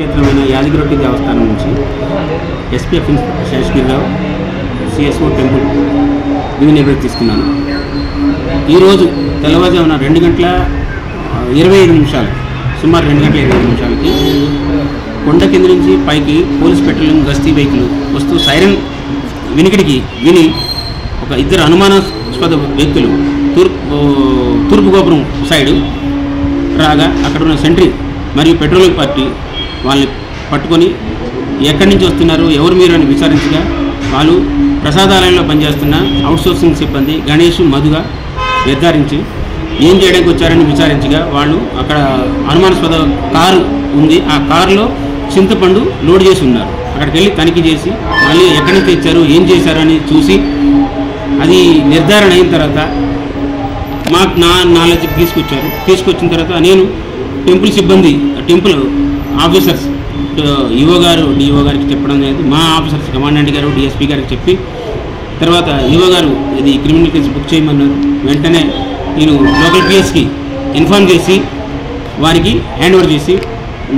పుణ్యక్షేత్రమైన యాదగిరి దేవస్థానం నుంచి SPF inspector Seshagirirao CSO temple దీన్ని నిర్వర్తిస్తున్నాను. ఈరోజు తెల్లవారుజామున 2:25 సుమారు 2:25 కొండ కింద నుంచి పైకి పోలీస్ పెట్రోలింగ్ గస్తీ వెహికల్ వస్తూ సైరన్ వినికిడికి విని ఒక ఇద్దరు అనుమానాస్పద వ్యక్తులు తూర్పు గోపురం సైడు రాగా అక్కడ ఉన్న సెంట్రీ మరియు పెట్రోలింగ్ పార్టీ వాళ్ళని పట్టుకొని ఎక్కడి నుంచి వస్తున్నారు, ఎవరు మీరు అని విచారించగా వాళ్ళు ప్రసాదాలయంలో పనిచేస్తున్న అవుట్సోర్సింగ్ సిబ్బంది గణేష్ మధుగా నిర్ధారించి ఏం చేయడానికి వచ్చారని విచారించగా వాళ్ళు అక్కడ అనుమానాస్పద కారు ఉంది, ఆ కారులో చింతపండు లోడ్ చేసి ఉన్నారు. అక్కడికి వెళ్ళి తనిఖీ చేసి మళ్ళీ ఎక్కడి నుంచి తెచ్చారు, ఏం చేశారని చూసి అది నిర్ధారణ అయిన తర్వాత మాకు నా నాలెడ్జ్కి తీసుకొచ్చిన తర్వాత నేను టెంపుల్ సిబ్బంది టెంపుల్ ఆఫీసర్స్ ఈఓ గారు డిఓ గారికి చెప్పడం లేదు, మా ఆఫీసర్స్ కమాండెంట్ గారు డిఎస్పీ గారికి చెప్పి తర్వాత ఈఓ గారు ఇది క్రిమినల్ కేసు బుక్ చేయమన్నారు. వెంటనే నేను లోకల్ పిఎస్కి ఇన్ఫార్మ్ చేసి వారికి హ్యాండ్ ఓవర్ చేసి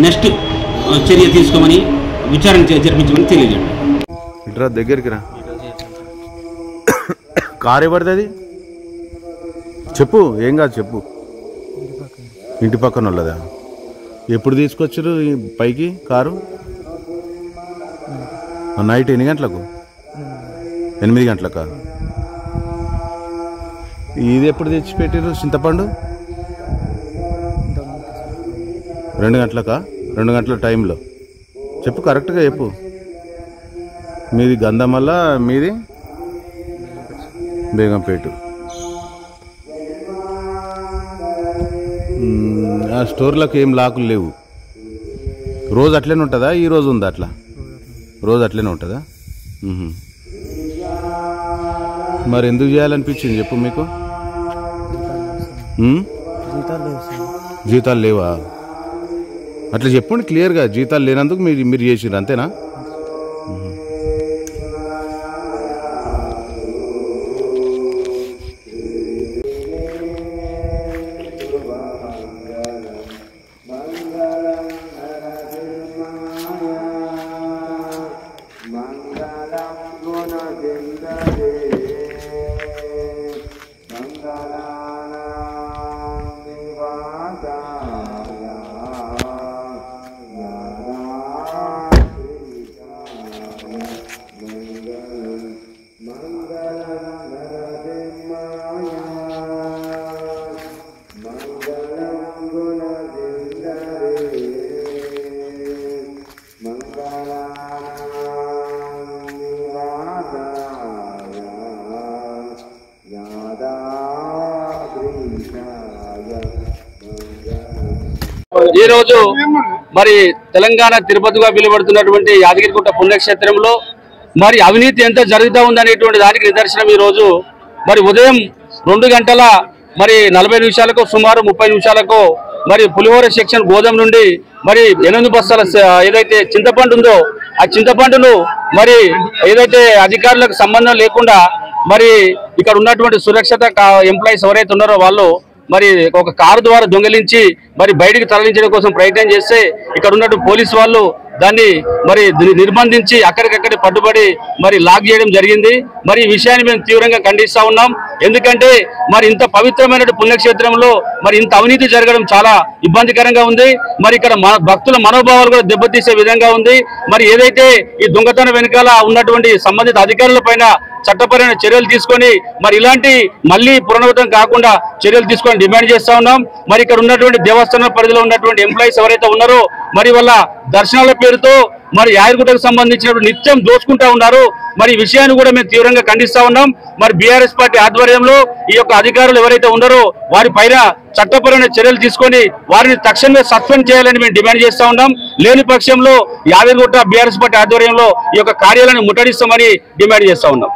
నెక్స్ట్ చర్య తీసుకోమని విచారణ జరిపించమని తెలియజేయండి. ఇట్రా దగ్గరికి రా. కారు ఎవరిది చెప్పు, ఏం కాదు చెప్పు. ఇంటి పక్కన వాళ్ళదా? ఎప్పుడు తీసుకొచ్చారు పైకి కారు? నైట్ ఎన్ని గంటలకు? 8 గంటలకా? ఇది ఎప్పుడు తెచ్చిపెట్టారు చింతపండు? 2 గంటలకా? 2 గంటల టైంలో చెప్పు, కరెక్ట్గా చెప్పు. మీది గంధమల్ల, మీది బేగంపేట. ఆ స్టోర్లకు ఏం లాకులు లేవు. రోజు అట్లనే ఉంటుందా? ఈ రోజు ఉందా అట్లా? రోజు అట్లనే ఉంటుందా? మరి ఎందుకు చేయాలనిపించింది చెప్పు మీకు? జీతాలు లేవా? అట్లా చెప్పండి క్లియర్గా. జీతాలు లేనందుకు మీరు చేసిర్రు అంతేనా? ఈ రోజు మరి తెలంగాణ తిరుపతిగా పిలువబడుతున్నటువంటి యాదగిరిగుట్ట పుణ్యక్షేత్రంలో మరి అవినీతి ఎంత జరుగుతూ ఉందనేటువంటి దానికి నిదర్శనం ఈ రోజు మరి ఉదయం 2:40 సుమారు 30 నిమిషాలకు మరి పులిహోర సెక్షన్ గోదాం నుండి మరి 8 బస్తాల ఏదైతే చింతపండు ఉందో ఆ చింతపండును మరి ఏదైతే అధికారులకు సంబంధం లేకుండా మరి ఇక్కడ ఉన్నటువంటి సురక్షిత ఎంప్లాయీస్ ఎవరైతే ఉన్నారో వాళ్ళు మరి ఒక కారు ద్వారా దొంగిలించి మరి బయటికి తరలించడం కోసం ప్రయత్నం చేస్తే ఇక్కడ ఉన్నటువంటి పోలీసు వాళ్ళు దాన్ని మరి నిర్బంధించి అక్కడికక్కడే పట్టుబడి మరి లాక్ చేయడం జరిగింది. మరి ఈ విషయాన్ని మేము తీవ్రంగా ఖండిస్తా ఉన్నాం. ఎందుకంటే మరి ఇంత పవిత్రమైన పుణ్యక్షేత్రంలో మరి ఇంత అవినీతి జరగడం చాలా ఇబ్బందికరంగా ఉంది. మరి ఇక్కడ భక్తుల మనోభావాలు కూడా దెబ్బతీసే విధంగా ఉంది. మరి ఏదైతే ఈ దొంగతనం వెనకాల ఉన్నటువంటి సంబంధిత అధికారుల పైన చట్టపరమైన చర్యలు తీసుకొని మరి ఇలాంటి మళ్ళీ పునరావృతం కాకుండా చర్యలు తీసుకొని డిమాండ్ చేస్తా ఉన్నాం. మరి ఇక్కడ ఉన్నటువంటి దేవస్థానం పరిధిలో ఉన్నటువంటి ఎంప్లాయీస్ ఎవరైతే ఉన్నారో మరి వాళ్ళ దర్శనాల పేరుతో మరి యాదగిరిగుట్టకు సంబంధించినటువంటి నిత్యం దోచుకుంటా ఉన్నారు. మరి ఈ విషయాన్ని కూడా మేము తీవ్రంగా ఖండిస్తా ఉన్నాం. మరి బీఆర్ఎస్ పార్టీ ఆధ్వర్యంలో ఈ యొక్క అధికారులు ఎవరైతే ఉన్నారో వారి పైన చట్టపరమైన చర్యలు తీసుకొని వారిని తక్షణమే సస్పెండ్ చేయాలని మేము డిమాండ్ చేస్తా ఉన్నాం. లేని పక్షంలో యాదగిరిగుట్ట బీఆర్ఎస్ పార్టీ ఆధ్వర్యంలో ఈ యొక్క కార్యాలను ముట్టడిస్తామని డిమాండ్ చేస్తా ఉన్నాం.